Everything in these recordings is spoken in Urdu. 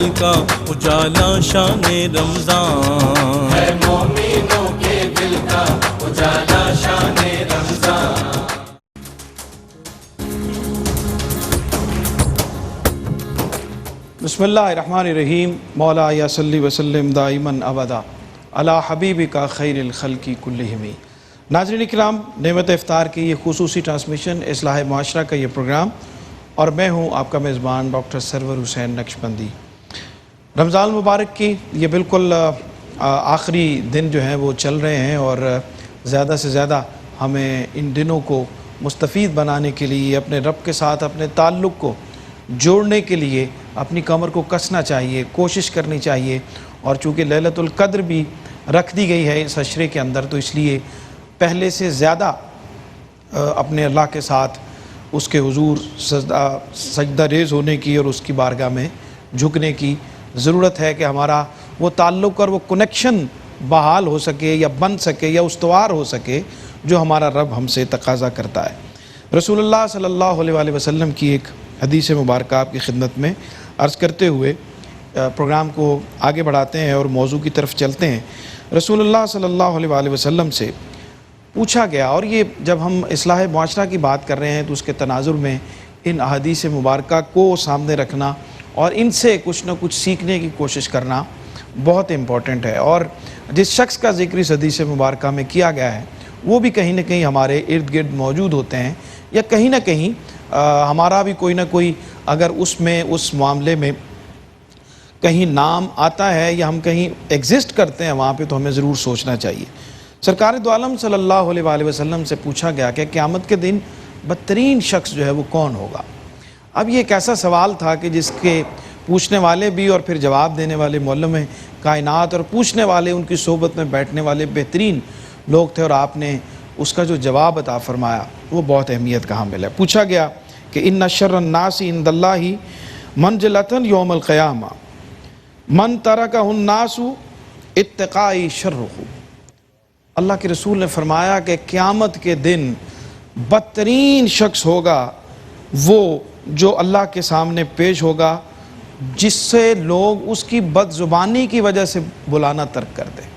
کا اجالا شان رمضان ہے، مومنوں کے دل کا اجالا شان رمضان۔ بسم اللہ الرحمن الرحیم۔ مولا یا صلی وسلم دائماً ابدا علی حبیبک خیر الخلق کلہم۔ ناظرین اکرام، نعمت افطار کی یہ خصوصی ٹرانسمیشن اصلاح معاشرہ کا یہ پروگرام، اور میں ہوں آپ کا میزبان ڈاکٹر سرور حسین نقشبندی۔ رمضان المبارک کی یہ بالکل آخری دن جو ہیں وہ چل رہے ہیں، اور زیادہ سے زیادہ ہمیں ان دنوں کو مستفید بنانے کے لیے اپنے رب کے ساتھ اپنے تعلق کو جوڑنے کے لیے اپنی کمر کو کسنا چاہیے، کوشش کرنی چاہیے۔ اور چونکہ لیلۃ القدر بھی رکھ دی گئی ہے اس عشرے کے اندر، تو اس لیے پہلے سے زیادہ اپنے اللہ کے ساتھ اس کے حضور سجدہ ریز ہونے کی اور اس کی بارگاہ میں جھکنے کی ضرورت ہے کہ ہمارا وہ تعلق اور وہ کنیکشن بحال ہو سکے یا بن سکے یا استوار ہو سکے جو ہمارا رب ہم سے تقاضا کرتا ہے۔ رسول اللہ صلی اللہ علیہ وآلہ وسلم کی ایک حدیث مبارکہ آپ کی خدمت میں عرض کرتے ہوئے پروگرام کو آگے بڑھاتے ہیں اور موضوع کی طرف چلتے ہیں۔ رسول اللہ صلی اللہ علیہ وآلہ وسلم سے پوچھا گیا، اور یہ جب ہم اصلاح معاشرہ کی بات کر رہے ہیں تو اس کے تناظر میں ان احادیث مبارکہ کو سامنے رکھنا اور ان سے کچھ نہ کچھ سیکھنے کی کوشش کرنا بہت امپورٹنٹ ہے۔ اور جس شخص کا ذکر اس حدیث مبارکہ میں کیا گیا ہے وہ بھی کہیں نہ کہیں ہمارے ارد گرد موجود ہوتے ہیں، یا کہیں نہ کہیں ہمارا بھی کوئی نہ کوئی اگر اس میں اس معاملے میں کہیں نام آتا ہے یا ہم کہیں ایگزسٹ کرتے ہیں وہاں پہ، تو ہمیں ضرور سوچنا چاہیے۔ سرکار دو عالم صلی اللہ علیہ وآلہ وسلم سے پوچھا گیا کہ قیامت کے دن بدترین شخص جو ہے وہ کون ہوگا؟ اب یہ ایک ایسا سوال تھا کہ جس کے پوچھنے والے بھی اور پھر جواب دینے والے معلم کائنات اور پوچھنے والے ان کی صحبت میں بیٹھنے والے بہترین لوگ تھے، اور آپ نے اس کا جو جواب عطا فرمایا وہ بہت اہمیت کا حامل ہے۔ پوچھا گیا کہ ان شر الناس عند اللہ منزلۃ یوم القیامہ من ترکہ الناس اتقائی شرہ۔ اللہ کے رسول نے فرمایا کہ قیامت کے دن بدترین شخص ہوگا وہ جو اللہ کے سامنے پیش ہوگا جس سے لوگ اس کی بد زبانی کی وجہ سے بلانا ترک کر دیں،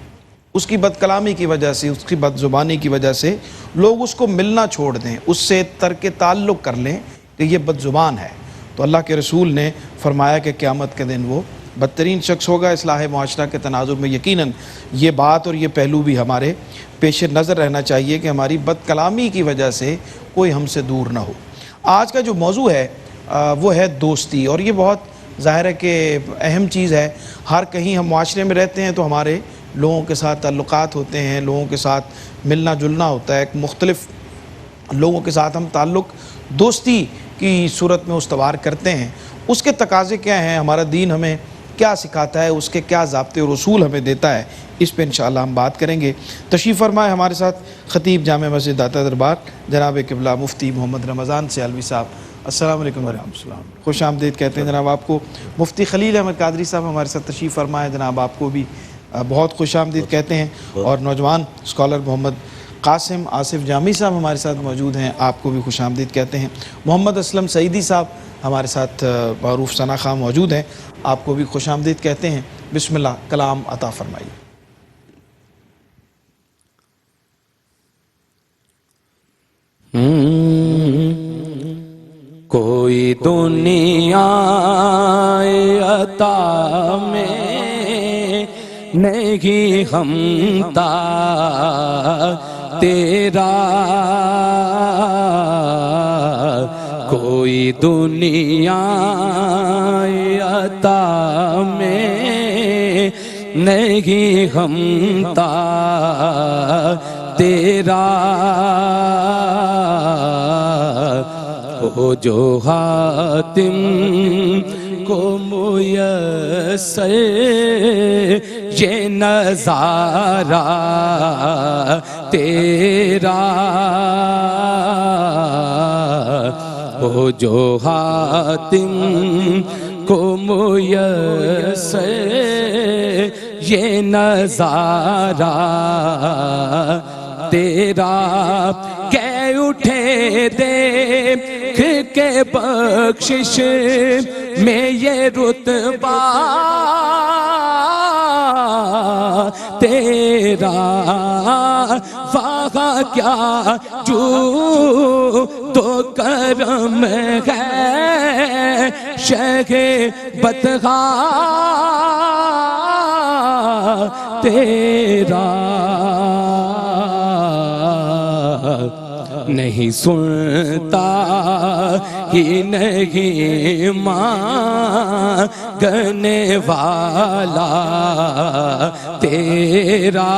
اس کی بد کلامی کی وجہ سے، اس کی بد زبانی کی وجہ سے لوگ اس کو ملنا چھوڑ دیں، اس سے ترک تعلق کر لیں کہ یہ بد زبان ہے۔ تو اللہ کے رسول نے فرمایا کہ قیامت کے دن وہ بدترین شخص ہوگا۔ اصلاح معاشرہ کے تناظر میں یقیناً یہ بات اور یہ پہلو بھی ہمارے پیش نظر رہنا چاہیے کہ ہماری بد کلامی کی وجہ سے کوئی ہم سے دور نہ ہو۔ آج کا جو موضوع ہے وہ ہے دوستی، اور یہ بہت ظاہر ہے کہ اہم چیز ہے۔ ہر کہیں ہم معاشرے میں رہتے ہیں تو ہمارے لوگوں کے ساتھ تعلقات ہوتے ہیں، لوگوں کے ساتھ ملنا جلنا ہوتا ہے، ایک مختلف لوگوں کے ساتھ ہم تعلق دوستی کی صورت میں استوار کرتے ہیں۔ اس کے تقاضے کیا ہیں، ہمارا دین ہمیں کیا سکھاتا ہے، اس کے کیا ضابطے اور اصول ہمیں دیتا ہے، اس پہ انشاءاللہ ہم بات کریں گے۔ تشریف فرمائے ہمارے ساتھ خطیب جامع مسجد داتا دربار جناب قبلہ مفتی محمد رمضان سیالوی صاحب۔ السلام علیکم ورحمۃ اللہ، خوش آمدید کہتے ہیں جناب آپ کو۔ مفتی خلیل احمد قادری صاحب ہمارے ساتھ تشریف فرمائے، جناب آپ کو بھی بہت خوش آمدید کہتے ہیں۔ اور نوجوان اسکالر محمد قاسم آصف جامی صاحب ہمارے ساتھ موجود ہیں، آپ کو بھی خوش آمدید کہتے ہیں۔ محمد اسلم سعیدی صاحب ہمارے ساتھ معروف ثنا خواہ موجود ہیں، آپ کو بھی خوش آمدید کہتے ہیں۔ بسم اللہ، کلام عطا فرمائیے۔ کوئی دنیا عطا میں نہیں ہمتا تیرا، کوئی دنیا عطا میں نہیں ہمتا تیرا، وہ جو حاتم کو میسر یہ نظارہ تیرا، وہ جو حاتم کو میسر یہ نظارہ تیرا، کہ اٹھے دیکھ کے بخشش میں یہ رتبہ تیرا وہاں کیا جو تو کرم ہے شہ بدخا تیرا نہیں سنتا ہی نہیں مانگنے والا تیرا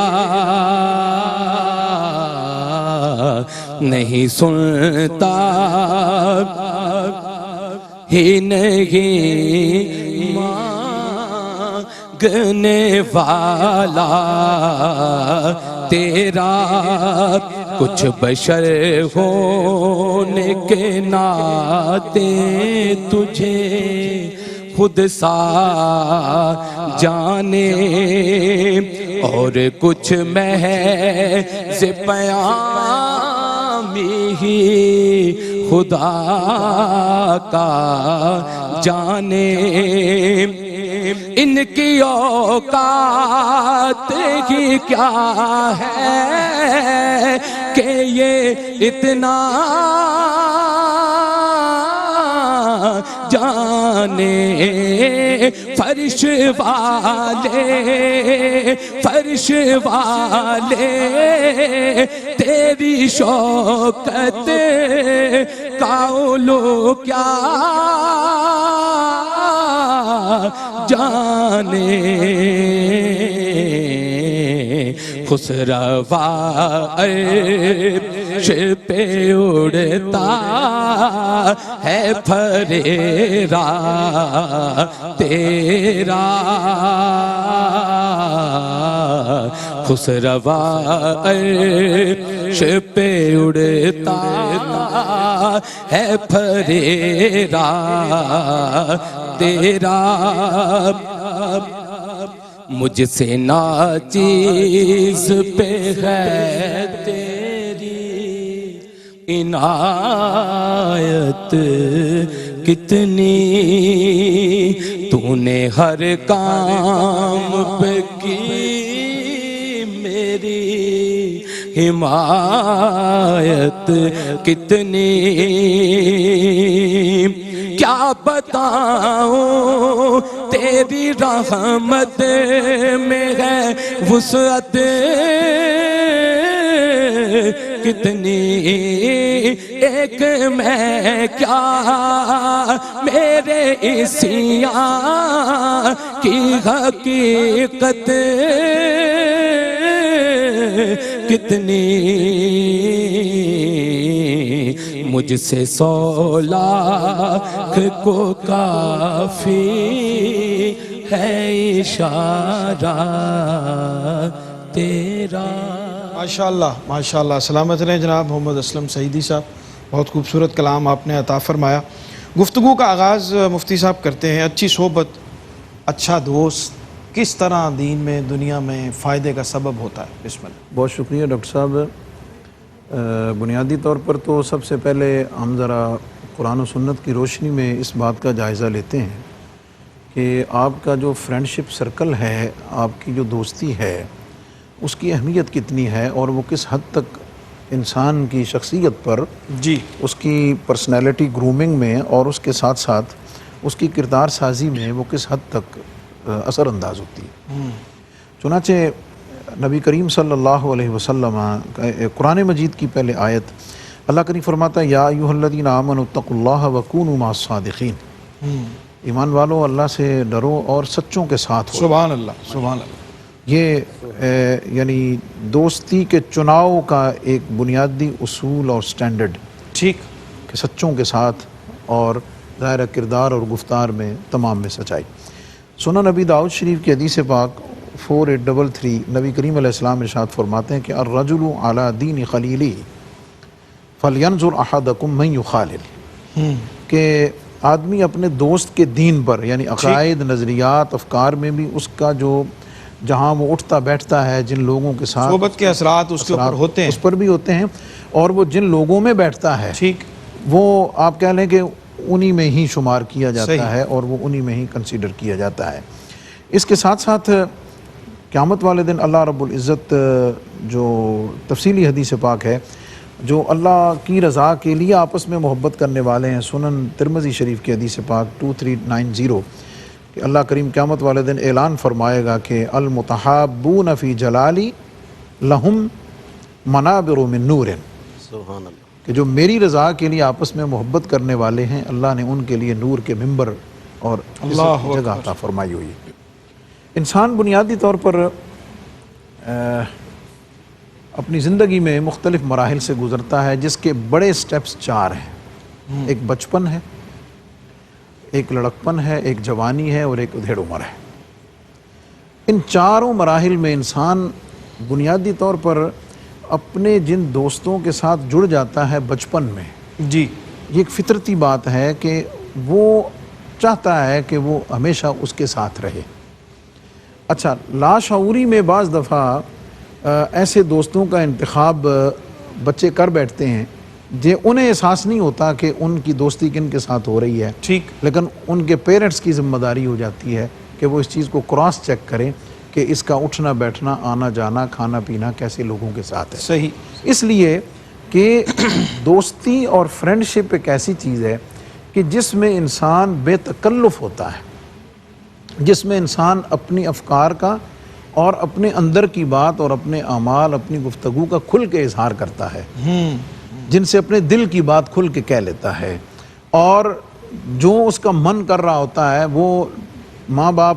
نہیں سنتا ہی نہیں مانگنے والا تیرا کچھ بشر ہونے کے ناطے تجھے خود سا جانے اور کچھ محض پیامی ہی خدا کا جانے ان کی اوقات ہی کیا ہے کہ یہ اتنا جانے فرش والے تیری شوکت کا علو کیا جانے خسروا عرش پہ اڑتا ہے پھریرا تیرا خسروا عرش پہ اڑتا ہے پھریرا تیرا مجھ سے ناچیز پہ ہے تیری عنایت کتنی تو نے ہر کام پہ کی میری حمایت کتنی کیا بتاؤں تیری رحمت میں ہے وسعت کتنی ایک میں کیا میرے عصیاں کی حقیقت کتنی مجھ سے 100 لاکھ کو کافی ہے اشارہ تیرا. ماشاءاللہ سلامت رہیں جناب محمد اسلم سعیدی صاحب. بہت خوبصورت کلام آپ نے عطا فرمایا. گفتگو کا آغاز مفتی صاحب کرتے ہیں. اچھی صحبت، اچھا دوست کس طرح دین میں دنیا میں فائدے کا سبب ہوتا ہے؟ بسم اللہ. بہت شکریہ ڈاکٹر صاحب. بنیادی طور پر تو سب سے پہلے ہم ذرا قرآن و سنت کی روشنی میں اس بات کا جائزہ لیتے ہیں کہ آپ کا جو فرینڈشپ سرکل ہے، آپ کی جو دوستی ہے، اس کی اہمیت کتنی ہے اور وہ کس حد تک انسان کی شخصیت پر جی اس کی پرسنالٹی گرومنگ میں اور اس کے ساتھ ساتھ اس کی کردار سازی میں وہ کس حد تک اثر انداز ہوتی ہے. چنانچہ نبی کریم صلی اللہ علیہ وسلم قرآن مجید کی پہلے آیت اللہ کریم فرماتا ہے یا ایھا الذین آمنوا اتقوا اللہ وکونوا مع الصادقین. ایمان والو اللہ سے ڈرو اور سچوں کے ساتھ ہو. سبحان اللہ سبحان اللہ. یہ یعنی دوستی کے چناؤ کا ایک بنیادی اصول اور سٹینڈرڈ ٹھیک کہ سچوں کے ساتھ اور ظاہر کردار اور گفتار میں تمام میں سچائی. سنن نبی داؤد شریف کی حدیث پاک 4833 نبی کریم علیہ السلام ارشاد فرماتے ہیں کہ الرجل علی دین خلیلی فلینظر احدکم من یخالل. کہ آدمی اپنے دوست کے دین پر یعنی عقائد، نظریات، افکار میں بھی اس کا جو جہاں وہ اٹھتا بیٹھتا ہے، جن لوگوں کے ساتھ صحبت کے اثرات اس کے اوپر ہوتے ہیں، اس پر بھی ہوتے ہیں، اور وہ جن لوگوں میں بیٹھتا ہے ٹھیک وہ آپ کہہ لیں کہ انہی میں ہی شمار کیا صحیح. جاتا ہے اور وہ انہی میں ہی کنسیڈر کیا جاتا ہے. اس کے ساتھ ساتھ قیامت والے دن اللہ رب العزت جو تفصیلی حدیث پاک ہے جو اللہ کی رضا کے لیے آپس میں محبت کرنے والے ہیں، سنن ترمذی شریف کی حدیث پاک 2390 کہ اللہ کریم قیامت والے دن اعلان فرمائے گا کہ المتحابون فی جلالی لہم منابر من نور، سبحان اللہ. کہ جو میری رضا کے لیے آپس میں محبت کرنے والے ہیں اللہ نے ان کے لیے نور کے ممبر اور اللہ عزت کی جگہ عطا فرمائی ہوئی ہے. انسان بنیادی طور پر اپنی زندگی میں مختلف مراحل سے گزرتا ہے جس کے بڑے سٹیپس 4 ہیں. ایک بچپن ہے، ایک لڑکپن ہے، ایک جوانی ہے اور ایک ادھیڑ عمر ہے. ان چاروں مراحل میں انسان بنیادی طور پر اپنے جن دوستوں کے ساتھ جڑ جاتا ہے بچپن میں، جی یہ ایک فطرتی بات ہے کہ وہ چاہتا ہے کہ وہ ہمیشہ اس کے ساتھ رہے. اچھا، لاشعوری میں بعض دفعہ ایسے دوستوں کا انتخاب بچے کر بیٹھتے ہیں انہیں احساس نہیں ہوتا کہ ان کی دوستی کن کے ساتھ ہو رہی ہے، ٹھیک، لیکن ان کے پیرنٹس کی ذمہ داری ہو جاتی ہے کہ وہ اس چیز کو کراس چیک کریں کہ اس کا اٹھنا بیٹھنا، آنا جانا، کھانا پینا کیسے لوگوں کے ساتھ ہے. صحیح. اس لیے کہ دوستی اور فرینڈشپ ایک ایسی چیز ہے کہ جس میں انسان بے تکلف ہوتا ہے، جس میں انسان اپنی افکار کا اور اپنے اندر کی بات اور اپنے اعمال، اپنی گفتگو کا کھل کے اظہار کرتا ہے، جن سے اپنے دل کی بات کھل کے کہہ لیتا ہے، اور جو اس کا من کر رہا ہوتا ہے وہ ماں باپ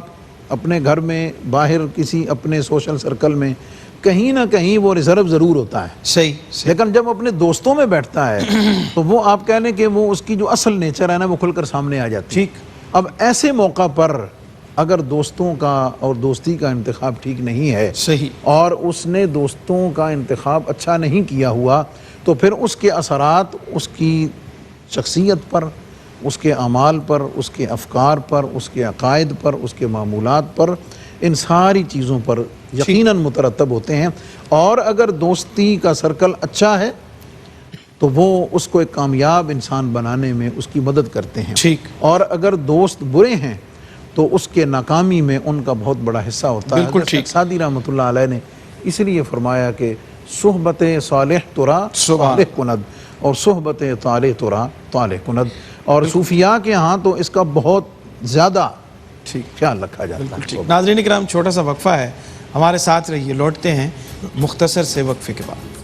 اپنے گھر میں، باہر کسی اپنے سوشل سرکل میں کہیں نہ کہیں وہ ریزرو ضرور ہوتا ہے. صحیح. لیکن جب اپنے دوستوں میں بیٹھتا ہے تو وہ آپ کہہ لیں کہ وہ اس کی جو اصل نیچر ہے نا وہ کھل کر سامنے آ جاتی ہے. ٹھیک. اب ایسے موقع پر اگر دوستوں کا اور دوستی کا انتخاب ٹھیک نہیں ہے، صحیح، اور اس نے دوستوں کا انتخاب اچھا نہیں کیا ہوا، تو پھر اس کے اثرات اس کی شخصیت پر، اس کے اعمال پر، اس کے افکار پر، اس کے عقائد پر، اس کے معمولات پر، ان ساری چیزوں پر یقیناً مترتب ہوتے ہیں. اور اگر دوستی کا سرکل اچھا ہے تو وہ اس کو ایک کامیاب انسان بنانے میں اس کی مدد کرتے ہیں. ٹھیک. اور اگر دوست برے ہیں تو اس کے ناکامی میں ان کا بہت بڑا حصہ ہوتا ہے. بالکل ٹھیک. سعدی رحمۃ اللہ علیہ نے اس لیے فرمایا کہ صحبت صالح ترا صالح کند اور صحبت طالح ترا طالح کند. اور صوفیاء کے ہاں تو اس کا بہت زیادہ خیال رکھا جاتا ہے. ناظرین کرام، چھوٹا سا وقفہ ہے، ہمارے ساتھ رہیے. لوٹتے ہیں مختصر سے وقفے کے بعد.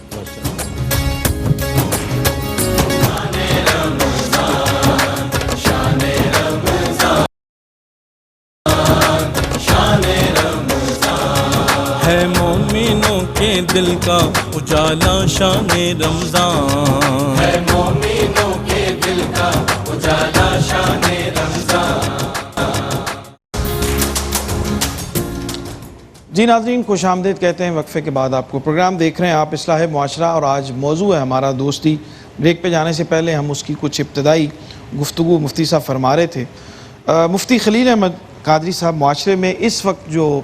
ہے مومنوں کے دل کا اجالا شان رمضان، ہے مومنوں کے دل کا اجالا شان رمضان. جی ناظرین، خوش آمدید کہتے ہیں وقفے کے بعد آپ کو. پروگرام دیکھ رہے ہیں آپ اصلاح معاشرہ، اور آج موضوع ہے ہمارا دوستی. بریک پہ جانے سے پہلے ہم اس کی کچھ ابتدائی گفتگو مفتی صاحب فرما رہے تھے. مفتی خلیل احمد قادری صاحب، معاشرے میں اس وقت جو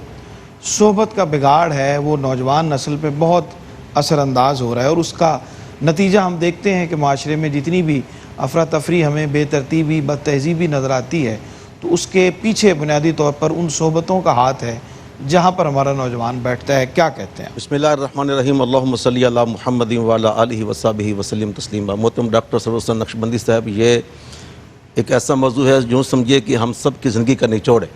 صحبت کا بگاڑ ہے وہ نوجوان نسل پہ بہت اثر انداز ہو رہا ہے، اور اس کا نتیجہ ہم دیکھتے ہیں کہ معاشرے میں جتنی بھی افراتفری ہمیں بے ترتیبی، بد تہذیبی نظر آتی ہے تو اس کے پیچھے بنیادی طور پر ان صحبتوں کا ہاتھ ہے جہاں پر ہمارا نوجوان بیٹھتا ہے. کیا کہتے ہیں؟ بسم اللہ الرحمن الرحیم. اللہم صلی علی محمد وعلی آلہ وصحبہ وسلم تسلیما. محترم ڈاکٹر سرور حسن نقشبندی صاحب، یہ ایک ایسا موضوع ہے جو سمجھیے کہ ہم سب کی زندگی کا نچوڑ ہے.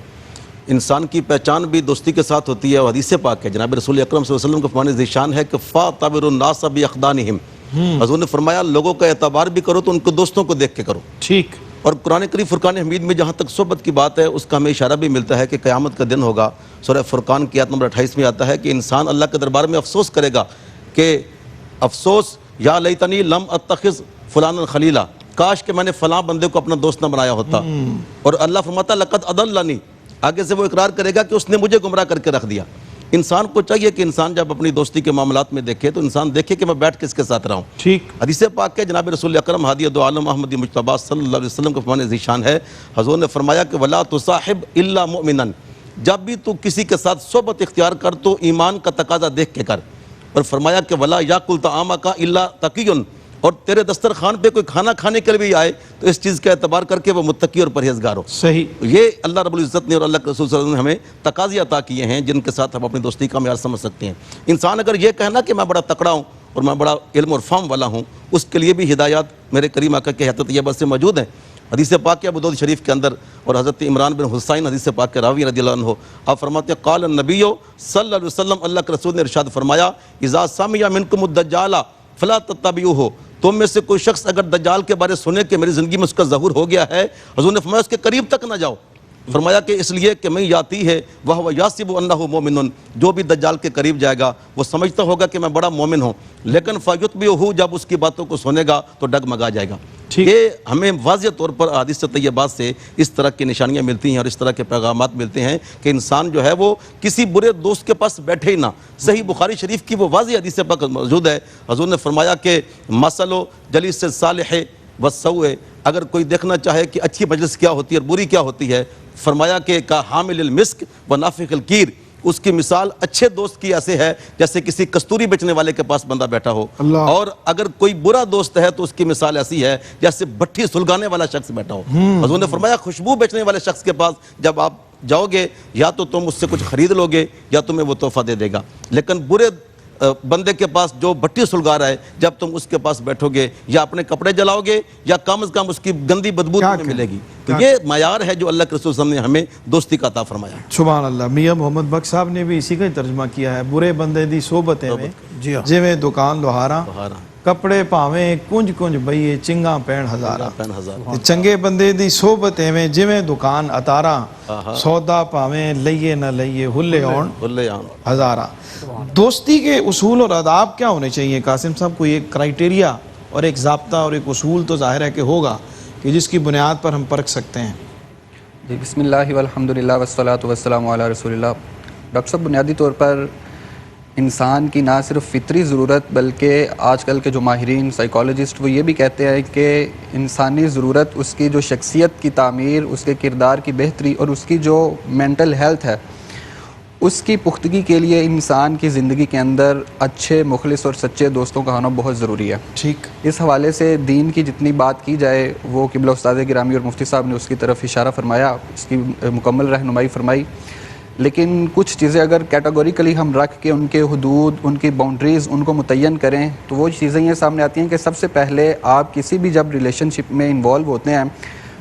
انسان کی پہچان بھی دوستی کے ساتھ ہوتی ہے، اور حدیث پاک ہے جناب رسول اکرم صلی اللہ علیہ وسلم کا فرمان ذیشان ہے کہ فَاعْتَبِرُوا النَّاسَ بِأَخْدَانِهِمْ. حضور نے فرمایا لوگوں کا اعتبار بھی کرو تو ان کو دوستوں کو دیکھ کے کرو. ٹھیک. اور قرآن کریم فرقان حمید میں جہاں تک صحبت کی بات ہے اس کا ہمیں اشارہ بھی ملتا ہے کہ قیامت کا دن ہوگا. سورہ فرقان کی آیت نمبر 28 میں آتا ہے کہ انسان اللہ کے دربار میں افسوس کرے گا کہ افسوس یا لیتنی لم اتخذ فلانا خلیلا، کاش کہ میں نے فلاں بندے کو اپنا دوست نہ بنایا ہوتا. اور اللہ فرماتا لقد اضلنی، آگے سے وہ اقرار کرے گا کہ اس نے مجھے گمراہ کر کے رکھ دیا. انسان کو چاہیے کہ انسان جب اپنی دوستی کے معاملات میں دیکھے تو انسان دیکھے کہ میں بیٹھ کے اس کے ساتھ رہا ہوں. ٹھیک. حدیث پاک کے جناب رسول اکرم ہادی دو عالم محمد مجتبی صلی اللہ علیہ وسلم کا فرمان ذیشان ہے. حضور نے فرمایا کہ ولا تصاحب الا مؤمنا، جب بھی تو کسی کے ساتھ صحبت اختیار کر تو ایمان کا تقاضا دیکھ کے کر. اور فرمایا کہ ولا یاکل طعامک الا تقی، اور تیرے دسترخوان پہ کوئی کھانا کھانے کے لیے بھی آئے تو اس چیز کا اعتبار کر کے وہ متقی اور پرہیزگار ہو. صحیح. یہ اللہ رب العزت نے اور اللہ کے رسول صلی اللہ علیہ وسلم نے ہمیں تقاضے عطا کیے ہیں جن کے ساتھ ہم اپنی دوستی کا معیار سمجھ سکتے ہیں. انسان اگر یہ کہنا کہ میں بڑا تکڑا ہوں اور میں بڑا علم اور فہم والا ہوں، اس کے لیے بھی ہدایات میرے کریم آقا کے حیات طیبہ سے موجود ہیں. حدیث پاک کے ابو داؤد شریف کے اندر اور حضرت عمران بن حسین حدیث پاک کے راوی رضی اللہ عنہ آپ فرماتے ہیں قال النبی صلی اللہ علیہ وسلم، اللہ کے رسول نے ارشاد فرمایا اذا سمع منکم الدجال فلا تتبعوه، تم میں سے کوئی شخص اگر دجال کے بارے سنے کہ میری زندگی میں اس کا ظہور ہو گیا ہے، حضور نے فرمایا اس کے قریب تک نہ جاؤ. فرمایا کہ اس لیے کہ میں یاتی ہے وہ یاسب انہ مومن، جو بھی دجال کے قریب جائے گا وہ سمجھتا ہوگا کہ میں بڑا مومن ہوں، لیکن فیتبعہ، جب اس کی باتوں کو سنے گا تو ڈگمگا جائے گا. یہ ہمیں واضح طور پر احادیث طیبات سے اس طرح کی نشانیاں ملتی ہیں اور اس طرح کے پیغامات ملتے ہیں کہ انسان جو ہے وہ کسی برے دوست کے پاس بیٹھے ہی نہ. صحیح بخاری شریف کی وہ واضح حدیث پاک موجود ہے. حضور نے فرمایا کہ مثل جلیس الصالح والسوء، اگر کوئی دیکھنا چاہے کہ اچھی مجلس کیا ہوتی ہے اور بری کیا ہوتی ہے، فرمایا کہ کا حامل المسک و نافخ الکیر، اس کی مثال اچھے دوست کی ایسے ہے جیسے کسی کستوری بیچنے والے کے پاس بندہ بیٹھا ہو، اور اگر کوئی برا دوست ہے تو اس کی مثال ایسی ہے جیسے بھٹی سلگانے والا شخص بیٹھا ہو. حضور نے فرمایا خوشبو بیچنے والے شخص کے پاس جب آپ جاؤ گے یا تو تم اس سے کچھ خرید لو گے یا تمہیں وہ تحفہ دے دے گا، لیکن برے بندے کے پاس جو بھٹی سلگا رہا ہے جب تم اس کے پاس بیٹھو گے یا اپنے کپڑے جلاؤ گے یا کم از کم اس کی گندی بدبو تمہیں ملے گی. تو یہ معیار ہے جو اللہ کے رسول صلی اللہ علیہ وسلم نے ہمیں دوستی کا عطا فرمایا. سبحان اللہ. میاں محمد بخش صاحب نے بھی اسی کا ہی ترجمہ کیا ہے، برے بندے دی صحبتیں میں جویں دکان لوہاراں، کپڑے پاویں کنج کنج بئیے چنگاں پین ہزاراں، چنگے بندے دی صحبتیں میں جویں دکان اتاراں، سودا پاویں لئیے نہ لئیے ہلے آن ہزاراں. دوستی کے اصول اور آداب کیا ہونے چاہیے قاسم صاحب؟ کوئی ایک کرائٹیریا اور ایک ضابطہ اور ایک اصول تو ظاہر ہے کہ ہوگا کہ جس کی بنیاد پر ہم پرکھ سکتے ہیں. جی بسم اللہ والحمدللہ والصلاۃ والسلام علی رسول اللہ. ڈاکٹر صاحب، بنیادی طور پر انسان کی نہ صرف فطری ضرورت بلکہ آج کل کے جو ماہرین سائیکالوجسٹ وہ یہ بھی کہتے ہیں کہ انسانی ضرورت اس کی جو شخصیت کی تعمیر، اس کے کردار کی بہتری اور اس کی جو مینٹل ہیلتھ ہے اس کی پختگی کے لیے انسان کی زندگی کے اندر اچھے مخلص اور سچے دوستوں کا ہونا بہت ضروری ہے. ٹھیک. اس حوالے سے دین کی جتنی بات کی جائے وہ قبلہ استاد گرامی اور مفتی صاحب نے اس کی طرف اشارہ فرمایا، اس کی مکمل رہنمائی فرمائی، لیکن کچھ چیزیں اگر کیٹاگوریکلی ہم رکھ کے ان کے حدود، ان کی باؤنڈریز ان کو متعین کریں تو وہ چیزیں یہ سامنے آتی ہیں کہ سب سے پہلے آپ کسی بھی جب ریلیشن شپ میں انوالو ہوتے ہیں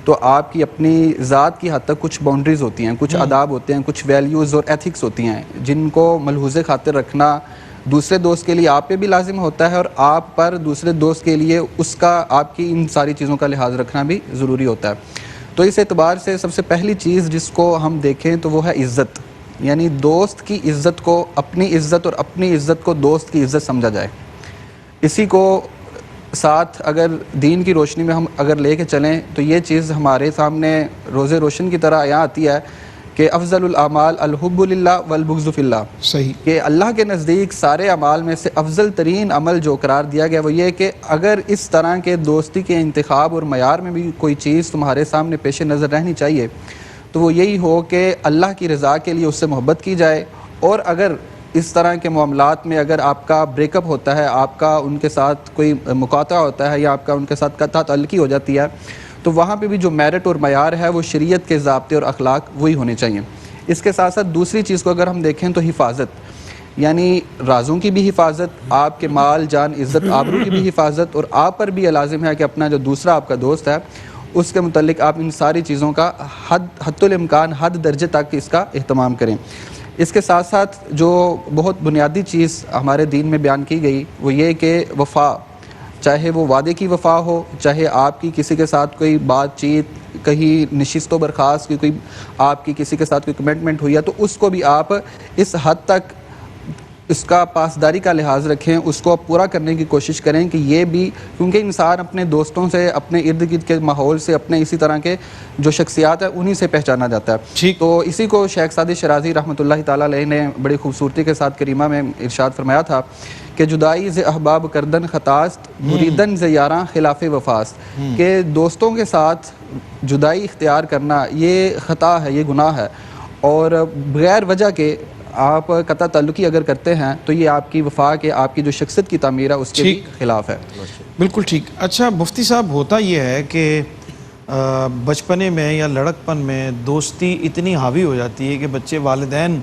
تو آپ کی اپنی ذات کی حد تک کچھ باؤنڈریز ہوتی ہیں، کچھ آداب ہوتے ہیں، کچھ ویلیوز اور ایتھکس ہوتی ہیں جن کو ملحوظ خاطر رکھنا دوسرے دوست کے لیے آپ پہ بھی لازم ہوتا ہے اور آپ پر دوسرے دوست کے لیے اس کا آپ کی ان ساری چیزوں کا لحاظ رکھنا بھی ضروری ہوتا ہے. تو اس اعتبار سے سب سے پہلی چیز جس کو ہم دیکھیں تو وہ ہے عزت، یعنی دوست کی عزت کو اپنی عزت اور اپنی عزت کو دوست کی عزت سمجھا جائے. اسی کو ساتھ اگر دین کی روشنی میں ہم اگر لے کے چلیں تو یہ چیز ہمارے سامنے روز روشن کی طرح یہاں آتی ہے کہ افضل الاعمال الحب للہ والبغض فی اللہ. صحیح. کہ اللہ کے نزدیک سارے اعمال میں سے افضل ترین عمل جو قرار دیا گیا وہ یہ کہ اگر اس طرح کے دوستی کے انتخاب اور معیار میں بھی کوئی چیز تمہارے سامنے پیش نظر رہنی چاہیے تو وہ یہی ہو کہ اللہ کی رضا کے لیے اس سے محبت کی جائے. اور اگر اس طرح کے معاملات میں اگر آپ کا بریک اپ ہوتا ہے، آپ کا ان کے ساتھ کوئی مقاطعہ ہوتا ہے یا آپ کا ان کے ساتھ قطع تعلقی ہو جاتی ہے تو وہاں پہ بھی جو میرٹ اور معیار ہے وہ شریعت کے ضابطے اور اخلاق وہی ہونے چاہیے. اس کے ساتھ ساتھ دوسری چیز کو اگر ہم دیکھیں تو حفاظت، یعنی رازوں کی بھی حفاظت، آپ کے مال جان عزت آبرو کی بھی حفاظت، اور آپ پر بھی لازم ہے کہ اپنا جو دوسرا آپ کا دوست ہے اس کے متعلق آپ ان ساری چیزوں کا حد الامکان حد درجے تک اس کا اہتمام کریں. اس کے ساتھ ساتھ جو بہت بنیادی چیز ہمارے دین میں بیان کی گئی وہ یہ کہ وفا، چاہے وہ وعدے کی وفا ہو، چاہے آپ کی کسی کے ساتھ کوئی بات چیت کہیں نشست و برخاست کی کوئی آپ کی کسی کے ساتھ کوئی کمٹمنٹ ہوئی ہے تو اس کو بھی آپ اس حد تک اس کا پاسداری کا لحاظ رکھیں، اس کو پورا کرنے کی کوشش کریں کہ یہ بھی، کیونکہ انسان اپنے دوستوں سے، اپنے ارد گرد کے ماحول سے، اپنے اسی طرح کے جو شخصیات ہیں انہی سے پہچانا جاتا ہے. تو اسی کو شیخ سعدی شرازی رحمۃ اللہ تعالیٰ علیہ نے بڑی خوبصورتی کے ساتھ کریمہ میں ارشاد فرمایا تھا کہ جدائی ز احباب کردن خطاست مریدن ز یاراں خلاف وفاست، کہ دوستوں کے ساتھ جدائی اختیار کرنا یہ خطا ہے، یہ گناہ ہے، اور بغیر وجہ کے آپ قطع تعلقی اگر کرتے ہیں تو یہ آپ کی وفا کے آپ کی جو شخصیت کی تعمیر ہے اس کے بھی خلاف ہے. بالکل ٹھیک. اچھا مفتی صاحب، ہوتا یہ ہے کہ بچپنے میں یا لڑکپن میں دوستی اتنی حاوی ہو جاتی ہے کہ بچے والدین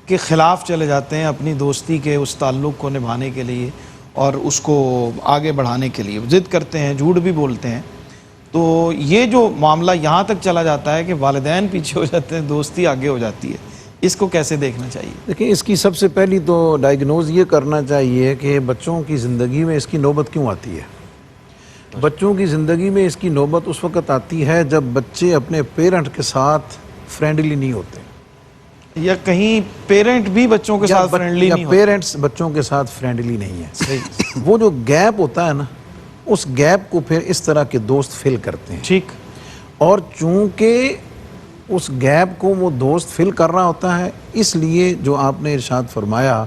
کے خلاف چلے جاتے ہیں اپنی دوستی کے اس تعلق کو نبھانے کے لیے اور اس کو آگے بڑھانے کے لیے ضد کرتے ہیں، جھوٹ بھی بولتے ہیں. تو یہ جو معاملہ یہاں تک چلا جاتا ہے کہ والدین پیچھے ہو جاتے ہیں، دوستی آگے ہو جاتی ہے، اس کو کیسے دیکھنا چاہیے؟ دیکھیں، اس کی سب سے پہلی تو ڈائیگنوز یہ کرنا چاہیے کہ بچوں کی زندگی میں اس کی نوبت کیوں آتی ہے. بچوں کی زندگی میں اس کی نوبت اس وقت آتی ہے جب بچے اپنے پیرنٹ کے ساتھ فرینڈلی نہیں ہوتے، یا کہیں پیرنٹ بھی بچوں کے ساتھ فرینڈلی نہیں ہوتے. پیرنٹس بچوں کے ساتھ فرینڈلی نہیں ہیں. وہ جو گیپ ہوتا ہے نا، اس گیپ کو پھر اس طرح کے دوست فل کرتے ہیں. ٹھیک. اور چونکہ اس گیپ کو وہ دوست فل کر رہا ہوتا ہے، اس لیے جو آپ نے ارشاد فرمایا،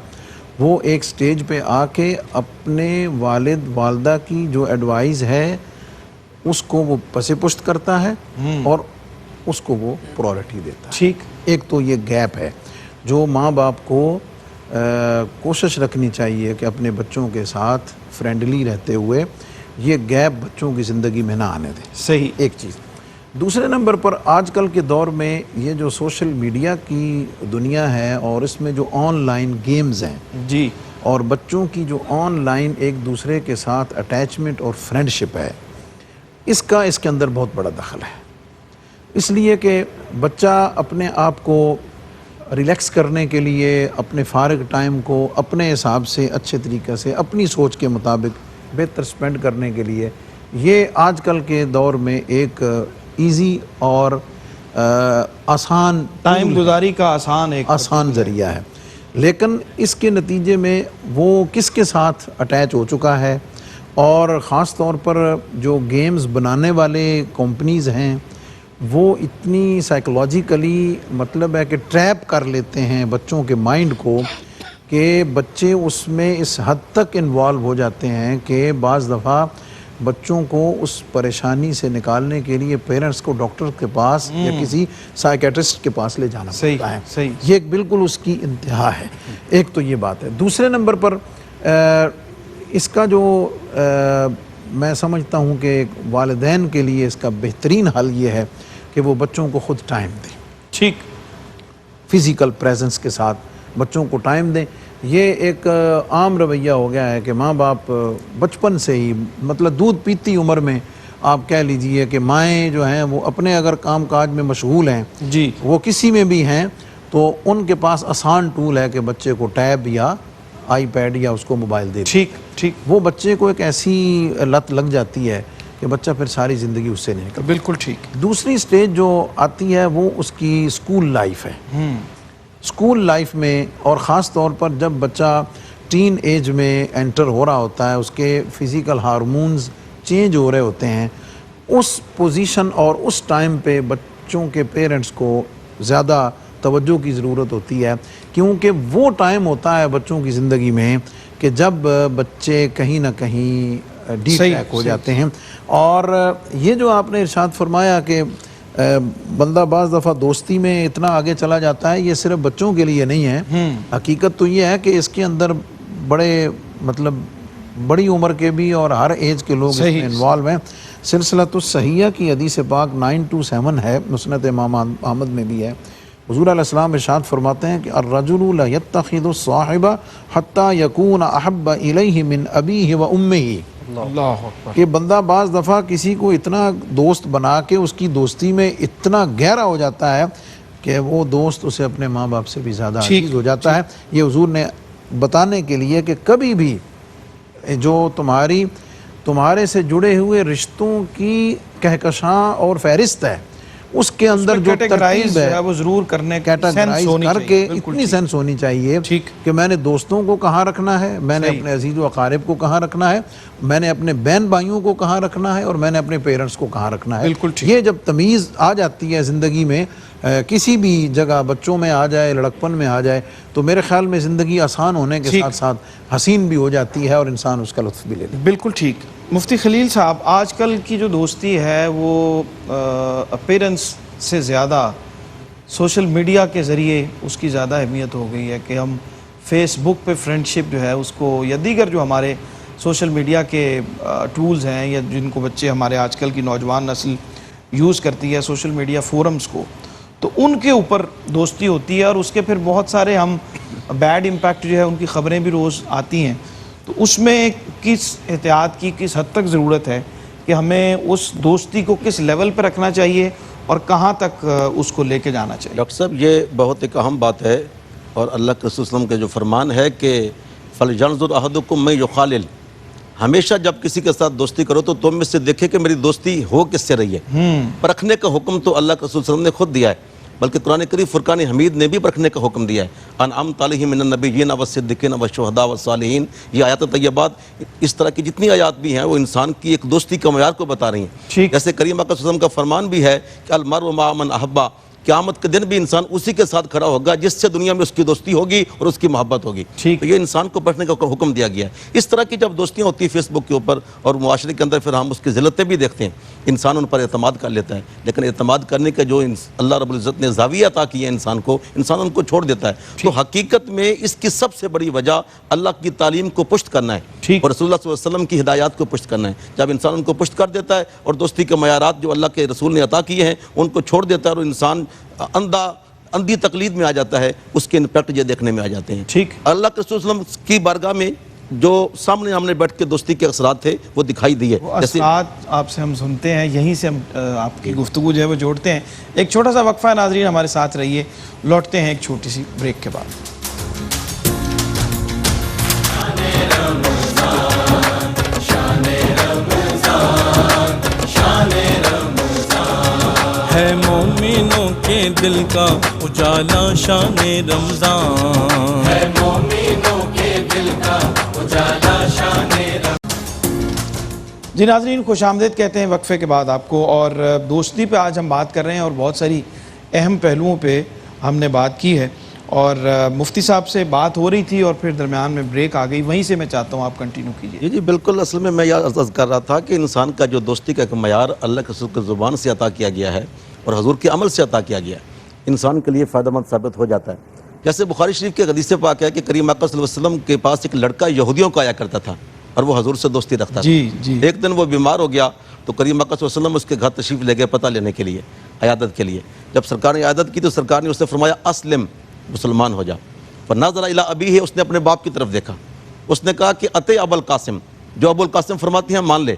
وہ ایک سٹیج پہ آ کے اپنے والد والدہ کی جو ایڈوائز ہے اس کو وہ پس پشت کرتا ہے اور اس کو وہ پرائورٹی دیتا ہے. ٹھیک. ایک تو یہ گیپ ہے جو ماں باپ کو کوشش رکھنی چاہیے کہ اپنے بچوں کے ساتھ فرینڈلی رہتے ہوئے یہ گیپ بچوں کی زندگی میں نہ آنے دیں. صحیح. ایک چیز. دوسرے نمبر پر آج کل کے دور میں یہ جو سوشل میڈیا کی دنیا ہے اور اس میں جو آن لائن گیمز ہیں جی، اور بچوں کی جو آن لائن ایک دوسرے کے ساتھ اٹیچمنٹ اور فرینڈشپ ہے، اس کے اندر بہت بڑا دخل ہے. اس لیے کہ بچہ اپنے آپ کو ریلیکس کرنے کے لیے اپنے فارغ ٹائم کو اپنے حساب سے اچھے طریقے سے اپنی سوچ کے مطابق بہتر سپینڈ کرنے کے لیے یہ آج کل کے دور میں ایک ایزی اور آسان ٹائم گزاری کا آسان ذریعہ ہے. لیکن اس کے نتیجے میں وہ کس کے ساتھ اٹیچ ہو چکا ہے، اور خاص طور پر جو گیمز بنانے والے کمپنیز ہیں وہ اتنی سائیکولوجیکلی مطلب ہے کہ ٹریپ کر لیتے ہیں بچوں کے مائنڈ کو کہ بچے اس میں اس حد تک انوالو ہو جاتے ہیں کہ بعض دفعہ بچوں کو اس پریشانی سے نکالنے کے لیے پیرنٹس کو ڈاکٹر کے پاس یا کسی سائیکیٹرسٹ کے پاس لے جانا پڑتا ہے. صحیح. یہ ایک بالکل اس کی انتہا ہے. ایک تو یہ بات ہے. دوسرے نمبر پر اس کا جو میں سمجھتا ہوں کہ والدین کے لیے اس کا بہترین حل یہ ہے کہ وہ بچوں کو خود ٹائم دیں. ٹھیک. فزیکل پریزنس کے ساتھ بچوں کو ٹائم دیں. یہ ایک عام رویہ ہو گیا ہے کہ ماں باپ بچپن سے ہی مطلب دودھ پیتی عمر میں آپ کہہ لیجئے کہ مائیں جو ہیں وہ اپنے اگر کام کاج میں مشغول ہیں، جی، وہ کسی میں بھی ہیں، تو ان کے پاس آسان ٹول ہے کہ بچے کو ٹیب یا آئی پیڈ یا اس کو موبائل دے. ٹھیک ٹھیک. وہ بچے کو ایک ایسی لت لگ جاتی ہے کہ بچہ پھر ساری زندگی اس سے نہیں نکلتا. بالکل ٹھیک. دوسری سٹیج جو آتی ہے وہ اس کی اسکول لائف ہے. اسکول لائف میں اور خاص طور پر جب بچہ ٹین ایج میں انٹر ہو رہا ہوتا ہے، اس کے فزیکل ہارمونز چینج ہو رہے ہوتے ہیں، اس پوزیشن اور اس ٹائم پہ بچوں کے پیرنٹس کو زیادہ توجہ کی ضرورت ہوتی ہے، کیونکہ وہ ٹائم ہوتا ہے بچوں کی زندگی میں کہ جب بچے کہیں نہ کہیں ڈی ٹریک ہو جاتے ہیں. اور یہ جو آپ نے ارشاد فرمایا کہ بندہ بعض دفعہ دوستی میں اتنا آگے چلا جاتا ہے، یہ صرف بچوں کے لیے نہیں ہے. حقیقت تو یہ ہے کہ اس کے اندر بڑے مطلب بڑی عمر کے بھی اور ہر ایج کے لوگ اس میں انوالو ہیں. سلسلۃ الصحیحہ کی حدیث پاک 927 ہے، مسند امام احمد میں بھی ہے. حضور علیہ السلام ارشاد فرماتے ہیں کہ الرجل لا يتخذ الصاحب حتى يكون احب الیہ من ابیہ و امہ. اللہ اکبر. کہ بندہ بعض دفعہ کسی کو اتنا دوست بنا کے اس کی دوستی میں اتنا گہرا ہو جاتا ہے کہ وہ دوست اسے اپنے ماں باپ سے بھی زیادہ عزیز ہو جاتا ہے. یہ حضور نے بتانے کے لیے کہ کبھی بھی جو تمہارے سے جڑے ہوئے رشتوں کی کہکشاں اور فہرست ہے، اس کے اندر جو ترتیب ہے وہ ضرور کرنے کیٹاگرائز کر کے اتنی سینس ہونی چاہیے کہ میں نے دوستوں کو کہاں رکھنا ہے، میں نے اپنے عزیز و اقارب کو کہاں رکھنا ہے، میں نے اپنے بہن بھائیوں کو کہاں رکھنا ہے، اور میں نے اپنے پیرنٹس کو کہاں رکھنا ہے. یہ جب تمیز آ جاتی ہے زندگی میں، کسی بھی جگہ بچوں میں آ جائے، لڑکپن میں آ جائے، تو میرے خیال میں زندگی آسان ہونے کے ساتھ ساتھ حسین بھی ہو جاتی ہے اور انسان اس کا لطف بھی لے لے. بالکل ٹھیک. مفتی خلیل صاحب، آج کل کی جو دوستی ہے وہ پیرنٹس سے زیادہ سوشل میڈیا کے ذریعے اس کی زیادہ اہمیت ہو گئی ہے کہ ہم فیس بک پہ فرینڈشپ جو ہے اس کو یا دیگر جو ہمارے سوشل میڈیا کے ٹولز ہیں یا جن کو بچے ہمارے آج کل کی نوجوان نسل یوز کرتی ہے سوشل میڈیا فورمز کو، تو ان کے اوپر دوستی ہوتی ہے اور اس کے پھر بہت سارے ہم بیڈ امپیکٹ جو ہے ان کی خبریں بھی روز آتی ہیں، تو اس میں کس احتیاط کی کس حد تک ضرورت ہے کہ ہمیں اس دوستی کو کس لیول پہ رکھنا چاہیے اور کہاں تک اس کو لے کے جانا چاہیے؟ ڈاکٹر صاحب یہ بہت ایک اہم بات ہے، اور اللہ کے رسول صلی اللہ علیہ وسلم کے جو فرمان ہے کہ فَلْيَنْظُرْ أَحَدُكُمْ مَن يُخَالِلْ، ہمیشہ جب کسی کے ساتھ دوستی کرو تو تم میں سے دیکھے کہ میری دوستی ہو کس سے رہی ہے۔ پرکھنے کا حکم تو اللہ کے رسول صلی اللہ علیہ وسلم نے خود دیا ہے، بلکہ قرآن کریم فرقان حمید نے بھی پرکھنے کا حکم دیا ہے۔ انعمت علیہم من النبیین والصدیقین والشہداء والصالحین، یہ آیات طیبات اس طرح کی جتنی آیات بھی ہیں وہ انسان کی ایک دوستی کا معیار کو بتا رہی ہیں۔ جیسے کریم آقا صلی اللہ علیہ وسلم کا فرمان بھی ہے کہ المرء مع من احبہ، قیامت کے دن بھی انسان اسی کے ساتھ کھڑا ہوگا جس سے دنیا میں اس کی دوستی ہوگی اور اس کی محبت ہوگی۔ تو یہ انسان کو پڑھنے کا حکم دیا گیا ہے۔ اس طرح کی جب دوستیاں ہوتی ہیں فیس بک کے اوپر اور معاشرے کے اندر، پھر ہم اس کی ذلتیں بھی دیکھتے ہیں، انسان ان پر اعتماد کر لیتا ہے، لیکن اعتماد کرنے کا جو اللہ رب العزت نے زاویہ عطا کی ہے انسان کو، انسان ان کو چھوڑ دیتا ہے۔ تو حقیقت میں اس کی سب سے بڑی وجہ اللہ کی تعلیم کو پشت کرنا ہے اور رسول اللہ صلی اللہ علیہ وسلم کی ہدایات کو پشت کرنا ہے۔ جب انسان ان کو پشت کر دیتا ہے اور دوستی کے معیارات جو اللہ کے رسول نے عطا کیے ہیں ان کو چھوڑ دیتا ہے اور انسان اندھی تقلید میں آ جاتا ہے، اس کے امپیکٹ یہ دیکھنے میں آ جاتے ہیں۔ اللہ کے رسول صلی اللہ علیہ وسلم کی بارگاہ میں جو سامنے ہم نے بیٹھ کے دوستی کے اثرات تھے وہ دکھائی دیے۔ وہ اثرات آپ سے ہم سنتے ہیں، یہیں سے ہم آپ کی گفتگو جو ہے وہ جوڑتے ہیں۔ ایک چھوٹا سا وقفہ ہے، ناظرین ہمارے ساتھ رہیے، لوٹتے ہیں ایک چھوٹی سی بریک کے بعد۔ ہے مومنوں کے دل کا اجالا شان رمضان، ہے مومنوں کے دل کا اجالا شان رمضان۔ جی ناظرین خوش آمدید کہتے ہیں وقفے کے بعد آپ کو، اور دوستی پہ آج ہم بات کر رہے ہیں اور بہت ساری اہم پہلوؤں پہ ہم نے بات کی ہے، اور مفتی صاحب سے بات ہو رہی تھی اور پھر درمیان میں بریک آ گئی، وہیں سے میں چاہتا ہوں آپ کنٹینیو کیجیے۔ جی بالکل، اصل میں یہ عرض کر رہا تھا کہ انسان کا جو دوستی کا ایک معیار اللہ کے رسول کی زبان سے عطا کیا گیا ہے اور حضور کے عمل سے عطا کیا گیا ہے، انسان کے لیے فائدہ مند ثابت ہو جاتا ہے۔ جیسے بخاری شریف کے حدیث پاک ہے کہ کریم آقا صلی اللہ علیہ وسلم کے پاس ایک لڑکا یہودیوں کا آیا کرتا تھا اور وہ حضور سے دوستی رکھتا تھا۔ ایک دن وہ بیمار ہو گیا تو کریم آقا صلی اللہ علیہ وسلم اس کے گھر تشریف لے گئے پتہ لینے کے لیے، عیادت کے لیے۔ جب سرکار نے عیادت کی تو سرکار نے اس سے فرمایا اسلم، مسلمان ہو جا۔ فنظر الی ابیہ، اس نے اپنے باپ کی طرف دیکھا، اس نے کہا کہ اتے ابو القاسم، جو ابو القاسم فرماتی ہیں مان لے۔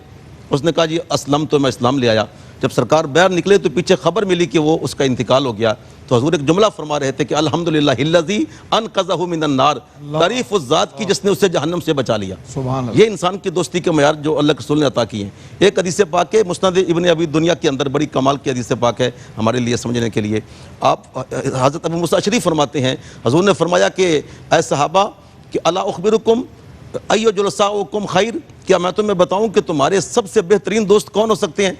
اس نے کہا جی اسلم، تو میں اسلام لے آیا۔ جب سرکار باہر نکلے تو پیچھے خبر ملی کہ وہ اس کا انتقال ہو گیا، تو حضور ایک جملہ فرما رہے تھے کہ الحمدللہ الذی انقذہ من النار، تعریف اس ذات کی جس نے اسے جہنم سے بچا لیا۔ سبحان اللہ۔ یہ انسان کی دوستی کے معیار جو اللہ کے رسول نے عطا کیے ہیں۔ ایک حدیث پاک ہے مسند ابن ابی دنیا کے اندر، بڑی کمال کی حدیث پاک ہے ہمارے لیے سمجھنے کے لیے۔ آپ حضرت ابو موسیٰ اشعری فرماتے ہیں حضور نے فرمایا کہ اے صحابہ کہ الا اخبرکم ای جلساؤکم خیر، کیا میں تمہیں بتاؤں کہ تمہارے سب سے بہترین دوست کون ہو سکتے ہیں؟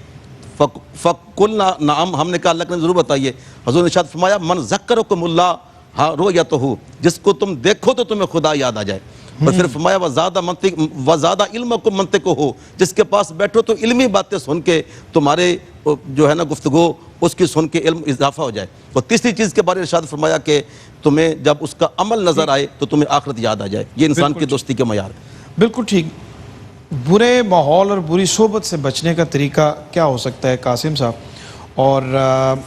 فقلنا نعم، ہم نے کہا اللہ نے ضرور بتائیے۔ حضور نے ارشاد فرمایا من ذکرکم اللہ ہاں رؤیتہ، جس کو تم دیکھو تو تمہیں خدا یاد آ جائے۔ اور پھر فرمایا وزادہ علمکم منطقہ، جس کے پاس بیٹھو تو علمی باتیں سن کے تمہارے جو ہے نا گفتگو اس کی سن کے علم اضافہ ہو جائے۔ اور تیسری چیز کے بارے میں ارشاد فرمایا کہ تمہیں جب اس کا عمل نظر آئے تو تمہیں آخرت یاد آ جائے۔ یہ انسان کی دوستی کے معیار ہے۔ بالکل ٹھیک۔ برے ماحول اور بری صحبت سے بچنے کا طریقہ کیا ہو سکتا ہے قاسم صاحب؟ اور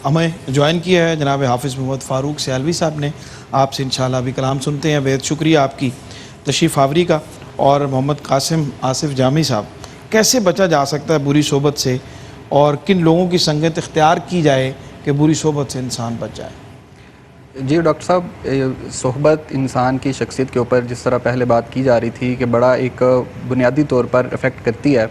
ہمیں جوائن کیا ہے جناب حافظ محمد فاروق سیالوی صاحب نے، آپ سے انشاءاللہ ابھی کلام سنتے ہیں۔ بہت شکریہ آپ کی تشریف آوری کا۔ اور محمد قاسم آصف جامی صاحب، کیسے بچا جا سکتا ہے بری صحبت سے، اور کن لوگوں کی سنگت اختیار کی جائے کہ بری صحبت سے انسان بچ جائے؟ جی ڈاکٹر صاحب، صحبت انسان کی شخصیت کے اوپر جس طرح پہلے بات کی جا رہی تھی کہ بڑا ایک بنیادی طور پر افیکٹ کرتی ہے،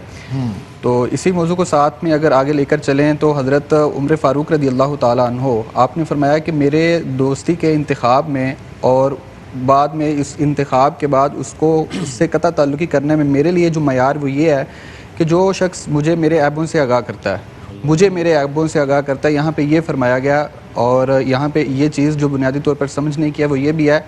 تو اسی موضوع کو ساتھ میں اگر آگے لے کر چلیں تو حضرت عمر فاروق رضی اللہ تعالیٰ عنہ، آپ نے فرمایا کہ میرے دوستی کے انتخاب میں اور بعد میں اس انتخاب کے بعد اس سے قطع تعلقی کرنے میں میرے لیے جو معیار وہ یہ ہے کہ جو شخص مجھے میرے عیبوں سے آگاہ کرتا ہے، مجھے میرے عیبوں سے آگاہ کرتا ہے۔ یہاں پہ یہ فرمایا گیا، اور یہاں پہ یہ چیز جو بنیادی طور پر سمجھنے کی ہے وہ یہ بھی ہے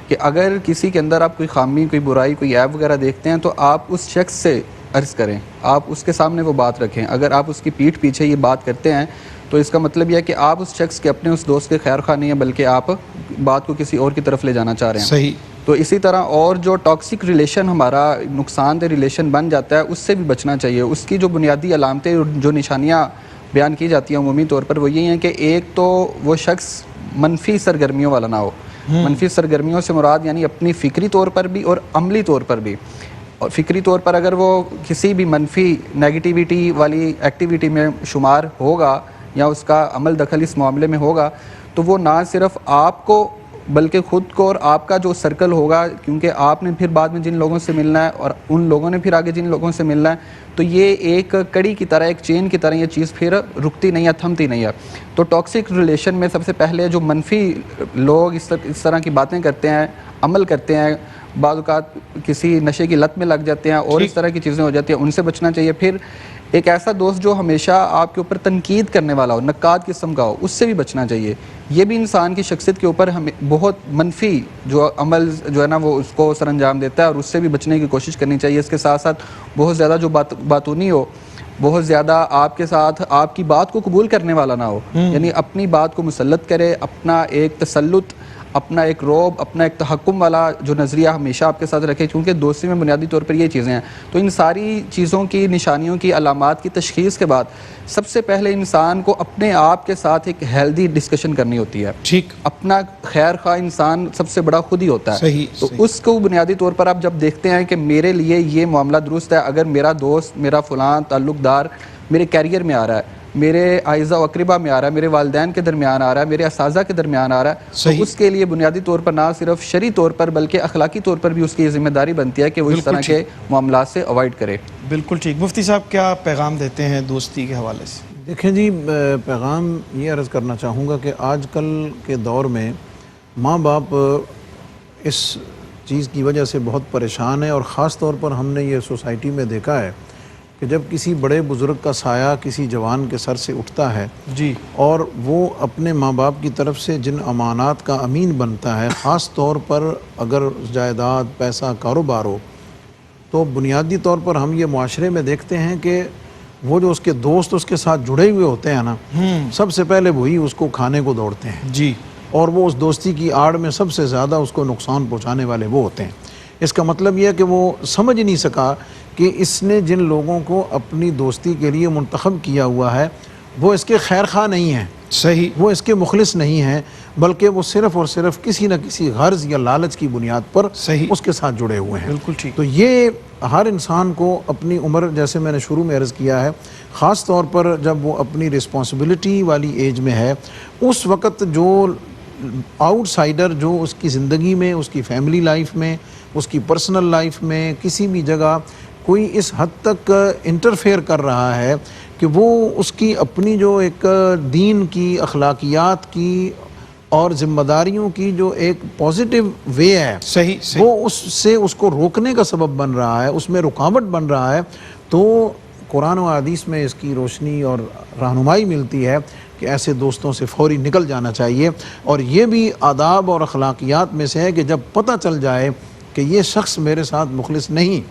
کہ اگر کسی کے اندر آپ کوئی خامی، کوئی برائی، کوئی عیب وغیرہ دیکھتے ہیں تو آپ اس شخص سے عرض کریں، آپ اس کے سامنے وہ بات رکھیں۔ اگر آپ اس کی پیٹھ پیچھے یہ بات کرتے ہیں تو اس کا مطلب یہ ہے کہ آپ اس شخص کے اپنے اس دوست کے خیر خواہ نہیں ہیں بلکہ آپ بات کو کسی اور کی طرف لے جانا چاہ رہے ہیں. صحیح. تو اسی طرح اور جو ٹاکسک ریلیشن ہمارا نقصان دہ ریلیشن بن جاتا ہے اس سے بھی بچنا چاہیے. اس کی جو بنیادی علامتیں اور جو نشانیاں بیان کی جاتی ہیں عمومی طور پر وہ یہی ہیں کہ ایک تو وہ شخص منفی سرگرمیوں والا نہ ہو. منفی سرگرمیوں سے مراد یعنی اپنی فکری طور پر بھی اور عملی طور پر بھی. اور فکری طور پر اگر وہ کسی بھی منفی نیگیٹیوٹی والی ایکٹیویٹی میں شمار ہوگا یا اس کا عمل دخل اس معاملے میں ہوگا تو وہ نہ صرف آپ کو بلکہ خود کو اور آپ کا جو سرکل ہوگا, کیونکہ آپ نے پھر بعد میں جن لوگوں سے ملنا ہے اور ان لوگوں نے پھر آگے جن لوگوں سے ملنا ہے, تو یہ ایک کڑی کی طرح, ایک چین کی طرح یہ چیز پھر رکتی نہیں ہے, تھمتی نہیں ہے. تو ٹاکسک ریلیشن میں سب سے پہلے جو منفی لوگ اس طرح کی باتیں کرتے ہیں, عمل کرتے ہیں, بعض اوقات کسی نشے کی لت میں لگ جاتے ہیں اور اس طرح کی چیزیں ہو جاتی ہیں, ان سے بچنا چاہیے. پھر ایک ایسا دوست جو ہمیشہ آپ کے اوپر تنقید کرنے والا ہو, نقاد قسم کا ہو, اس سے بھی بچنا چاہیے. یہ بھی انسان کی شخصیت کے اوپر ہمیں بہت منفی جو عمل جو ہے نا وہ اس کو سر انجام دیتا ہے, اور اس سے بھی بچنے کی کوشش کرنی چاہیے. اس کے ساتھ ساتھ بہت زیادہ جو باتونی ہو, بہت زیادہ آپ کے ساتھ آپ کی بات کو قبول کرنے والا نہ ہو, یعنی اپنی بات کو مسلط کرے, اپنا ایک تسلط, اپنا ایک روب, اپنا ایک تحکم والا جو نظریہ ہمیشہ آپ کے ساتھ رکھے, کیونکہ دوستی میں بنیادی طور پر یہ چیزیں ہیں. تو ان ساری چیزوں کی, نشانیوں کی, علامات کی تشخیص کے بعد سب سے پہلے انسان کو اپنے آپ کے ساتھ ایک ہیلدی ڈسکشن کرنی ہوتی ہے. ٹھیک. اپنا خیر خواہ انسان سب سے بڑا خود ہی ہوتا ہے. صحیح. تو اس کو بنیادی طور پر آپ جب دیکھتے ہیں کہ میرے لیے یہ معاملہ درست ہے, اگر میرا دوست, میرا فلاں تعلق دار میرے کیریئر میں آ رہا ہے, میرے اعزاء و اقربا میں آ رہا ہے, میرے والدین کے درمیان آ رہا ہے, میرے اساتذہ کے درمیان آ رہا ہے, تو اس کے لیے بنیادی طور پر نہ صرف شرعی طور پر بلکہ اخلاقی طور پر بھی اس کی ذمہ داری بنتی ہے کہ وہ اس طرح کے معاملات سے اوائڈ کرے. بالکل ٹھیک. مفتی صاحب کیا پیغام دیتے ہیں دوستی کے حوالے سے؟ دیکھیں جی, پیغام یہ عرض کرنا چاہوں گا کہ آج کل کے دور میں ماں باپ اس چیز کی وجہ سے بہت پریشان ہیں, اور خاص طور پر ہم نے یہ سوسائٹی میں دیکھا ہے کہ جب کسی بڑے بزرگ کا سایہ کسی جوان کے سر سے اٹھتا ہے جی, اور وہ اپنے ماں باپ کی طرف سے جن امانات کا امین بنتا ہے, خاص طور پر اگر جائیداد, پیسہ, کاروبار ہو, تو بنیادی طور پر ہم یہ معاشرے میں دیکھتے ہیں کہ وہ جو اس کے دوست اس کے ساتھ جڑے ہوئے ہوتے ہیں نا, سب سے پہلے وہی اس کو کھانے کو دوڑتے ہیں. جی. اور وہ اس دوستی کی آڑ میں سب سے زیادہ اس کو نقصان پہنچانے والے وہ ہوتے ہیں. اس کا مطلب یہ ہے کہ وہ سمجھ نہیں سکا کہ اس نے جن لوگوں کو اپنی دوستی کے لیے منتخب کیا ہوا ہے وہ اس کے خیر خواہ نہیں ہیں. صحیح. وہ اس کے مخلص نہیں ہیں, بلکہ وہ صرف اور صرف کسی نہ کسی غرض یا لالچ کی بنیاد پر صحیح اس کے ساتھ جڑے ہوئے ہیں. بالکل ٹھیک. تو یہ ہر انسان کو اپنی عمر, جیسے میں نے شروع میں عرض کیا ہے, خاص طور پر جب وہ اپنی رسپانسبلٹی والی ایج میں ہے, اس وقت جو آؤٹ سائیڈر جو اس کی زندگی میں, اس کی فیملی لائف میں, اس کی پرسنل لائف میں کسی بھی جگہ کوئی اس حد تک انٹرفیئر کر رہا ہے کہ وہ اس کی اپنی جو ایک دین کی, اخلاقیات کی اور ذمہ داریوں کی جو ایک پازیٹیو وے ہے, صحیح. وہ اس سے اس کو روکنے کا سبب بن رہا ہے, اس میں رکاوٹ بن رہا ہے, تو قرآن و حدیث میں اس کی روشنی اور رہنمائی ملتی ہے کہ ایسے دوستوں سے فوری نکل جانا چاہیے. اور یہ بھی آداب اور اخلاقیات میں سے ہے کہ جب پتہ چل جائے کہ یہ شخص میرے ساتھ مخلص نہیں,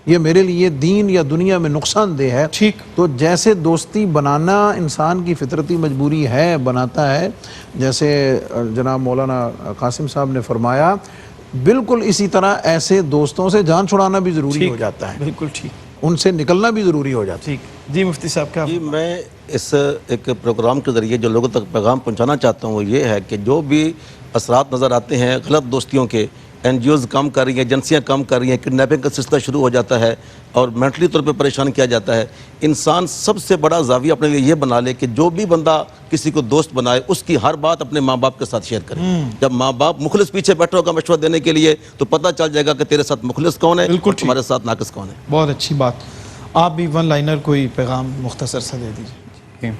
یہ میرے لیے دین یا دنیا میں نقصان دہ ہے, ٹھیک, تو جیسے دوستی بنانا انسان کی فطرتی مجبوری ہے, بناتا ہے, جیسے جناب مولانا قاسم صاحب نے فرمایا, بالکل اسی طرح ایسے دوستوں سے جان چھڑانا بھی ضروری ہو جاتا ہے. بالکل ٹھیک. ان سے نکلنا بھی ضروری ہو جاتا ہے. ٹھیک. جی مفتی صاحب کیا؟ جی, میں اس ایک پروگرام کے ذریعے جو لوگوں تک پیغام پہنچانا چاہتا ہوں وہ یہ ہے کہ جو بھی اثرات نظر آتے ہیں غلط دوستیوں کے, این جی اوز کام کر رہی ہیں, ایجنسیاں کام کر رہی ہیں, کڈنیپنگ کا سلسلہ شروع ہو جاتا ہے اور مینٹلی طور پہ پریشان کیا جاتا ہے, انسان سب سے بڑا زاویہ اپنے لیے یہ بنا لے کہ جو بھی بندہ کسی کو دوست بنائے اس کی ہر بات اپنے ماں باپ کے ساتھ شیئر کرے. جب ماں باپ مخلص پیچھے بیٹھا ہوگا مشورہ دینے کے لیے تو پتہ چل جائے گا کہ تیرے ساتھ مخلص کون ہے اور تمہارے ساتھ ناقص کون ہے. بہت اچھی بات. آپ بھی ون لائنر کوئی پیغام مختصر سا دے دیجیے.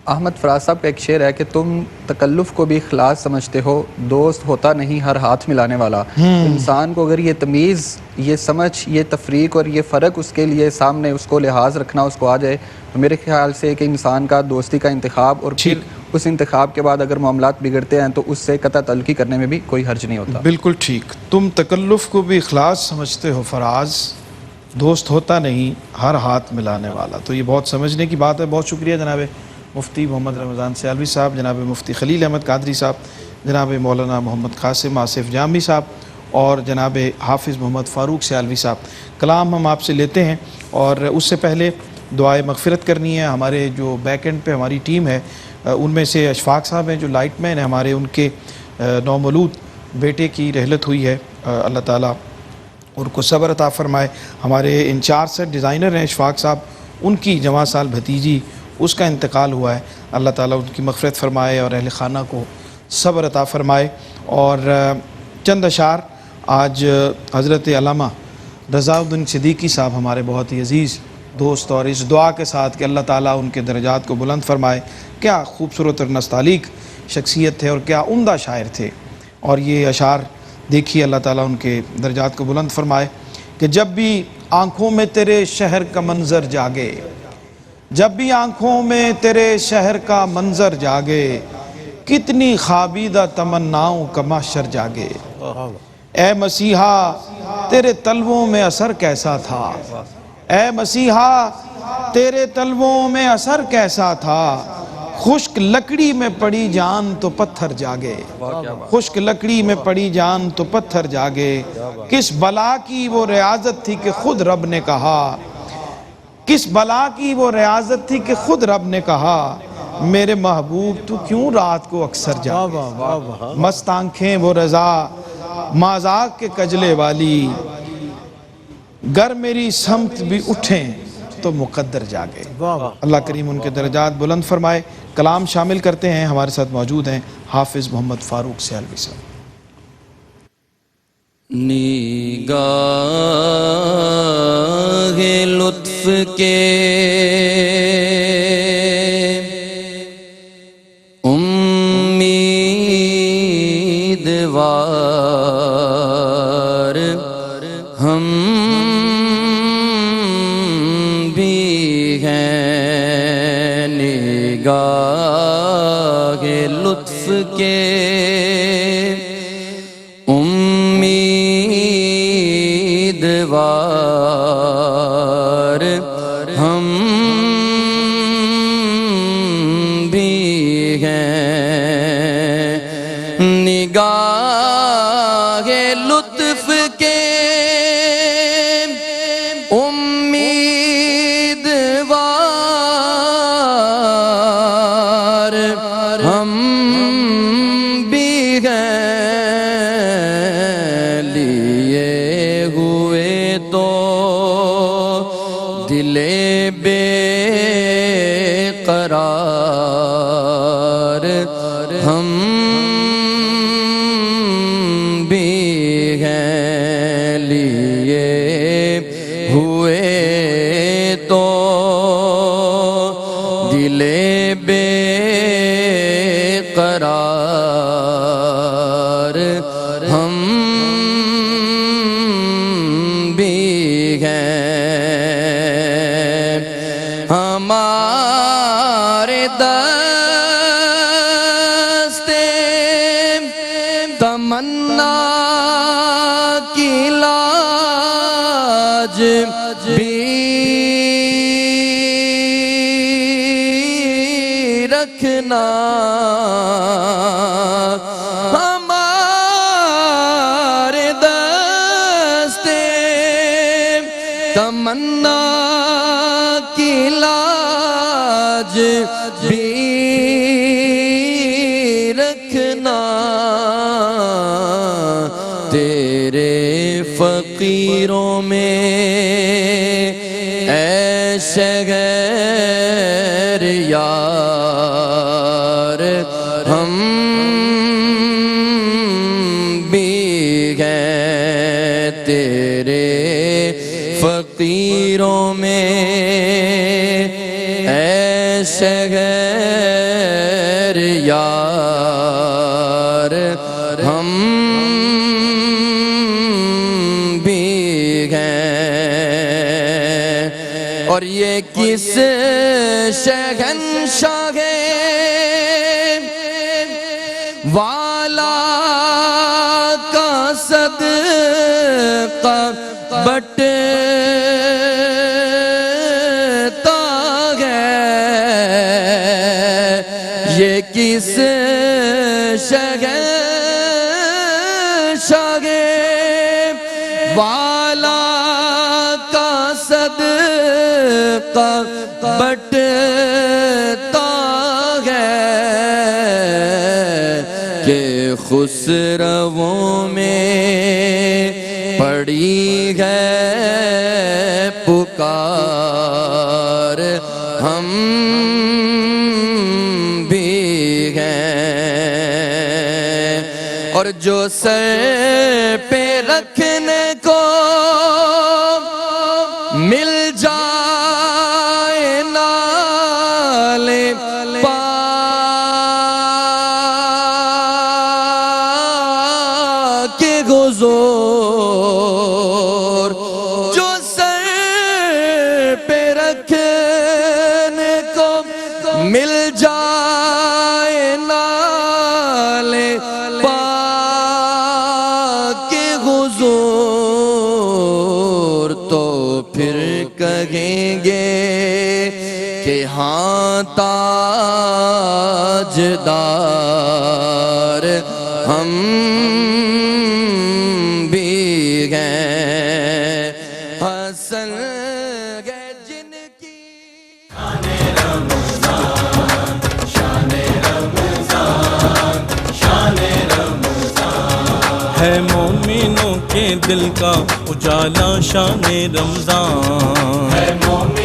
احمد فراز صاحب کا ایک شعر ہے کہ تم تکلف کو بھی اخلاص سمجھتے ہو, دوست ہوتا نہیں ہر ہاتھ ملانے والا. انسان کو اگر یہ تمیز, یہ سمجھ, یہ تفریق اور یہ فرق اس کے لیے سامنے اس کو لحاظ رکھنا اس کو آ جائے تو میرے خیال سے کہ انسان کا دوستی کا انتخاب اور پھر اس انتخاب کے بعد اگر معاملات بگڑتے ہیں تو اس سے قطع تعلقی کرنے میں بھی کوئی حرج نہیں ہوتا. بالکل ٹھیک. تم تکلف کو بھی اخلاص سمجھتے ہو فراز, دوست ہوتا نہیں ہر ہاتھ ملانے والا. تو یہ بہت سمجھنے کی بات ہے. بہت شکریہ جناب مفتی محمد رمضان سیالوی صاحب، جناب مفتی خلیل احمد قادری صاحب، جناب مولانا محمد قاسم آصف جامی صاحب اور جناب حافظ محمد فاروق سیالوی صاحب. کلام ہم آپ سے لیتے ہیں اور اس سے پہلے دعائے مغفرت کرنی ہے. ہمارے جو بیک اینڈ پہ ہماری ٹیم ہے ان میں سے اشفاق صاحب ہیں جو لائٹ مین ہیں ہمارے، ان کے نومولود بیٹے کی رحلت ہوئی ہے. اللہ تعالیٰ ان کو صبر عطا فرمائے. ہمارے انچارج سیٹ ڈیزائنر ہیں اشفاق صاحب، ان کی جواں سال بھتیجی اس کا انتقال ہوا ہے. اللہ تعالیٰ ان کی مغفرت فرمائے اور اہل خانہ کو صبر عطا فرمائے. اور چند اشعار آج حضرت علامہ رضا الدین صدیقی صاحب ہمارے بہت ہی عزیز دوست، اور اس دعا کے ساتھ کہ اللہ تعالیٰ ان کے درجات کو بلند فرمائے. کیا خوبصورت اور نستعلیق شخصیت تھے اور کیا عمدہ شاعر تھے. اور یہ اشعار دیکھیے، اللہ تعالیٰ ان کے درجات کو بلند فرمائے کہ جب بھی آنکھوں میں تیرے شہر کا منظر جاگے، جب بھی آنکھوں میں تیرے شہر کا منظر جاگے، کتنی خوابیدہ تمناؤں کا محشر جاگے. اے مسیحا تیرے تلووں میں اثر کیسا تھا، اے مسیحا تیرے تلووں میں اثر کیسا تھا، خشک لکڑی میں پڑی جان تو پتھر جاگے، خشک لکڑی میں پڑی جان تو پتھر جاگے. کس بلا کی وہ ریاضت تھی کہ خود رب نے کہا، کس بلا کی وہ ریاضت تھی کہ خود رب نے کہا، میرے محبوب تو کیوں رات کو اکثر جاگے. مست آنکھیں وہ رضا مذاق کے کجلے والی، گر میری سمت بھی اٹھیں تو مقدر جاگے. اللہ کریم ان کے درجات بلند فرمائے. کلام شامل کرتے ہیں. ہمارے ساتھ موجود ہیں حافظ محمد فاروق سیالوی صاحب. نگاہ لطف کے امیدوار ہم بھی ہیں، نگاہ لطف کے امیدوار ہم بھی ہیں، نگاہ لطف کے امیدوار ہم بھی ہیں، لیے ہوئے تو دل بے قرار ہم بھی ہیں، لیے ہوئے تو دل بے قرار ہم بھی ہیں. ہمارے دستے تمنا کی لاج بھی رکھنا، ہمارے دستے تمنا کی لاج بھی رکھنا، تیرے فقیروں میں اے شہر یار ہم بھی ہیں، تیرے فقیروں میں اے شہر یار ہم بھی ہیں. اور یہ کس شہنشاہ والا کا صدقہ بٹتا ہے، والا کا صدقہ بٹتا ہے کہ خسرووں میں پڑی ہے پکار ہم بھی ہیں اور جو سر پہ رکھنے کو مل جائے نال پاک حضور جو سر پہ رکھنے کو مل جائے نال پاک حضور تو پھر کہیں گے کہ ہاں تاجدار ہم بھی ہیں حسن گئے جن کی ہے مومنوں کے دل کا اجالا شان رمضان ہے مومنوں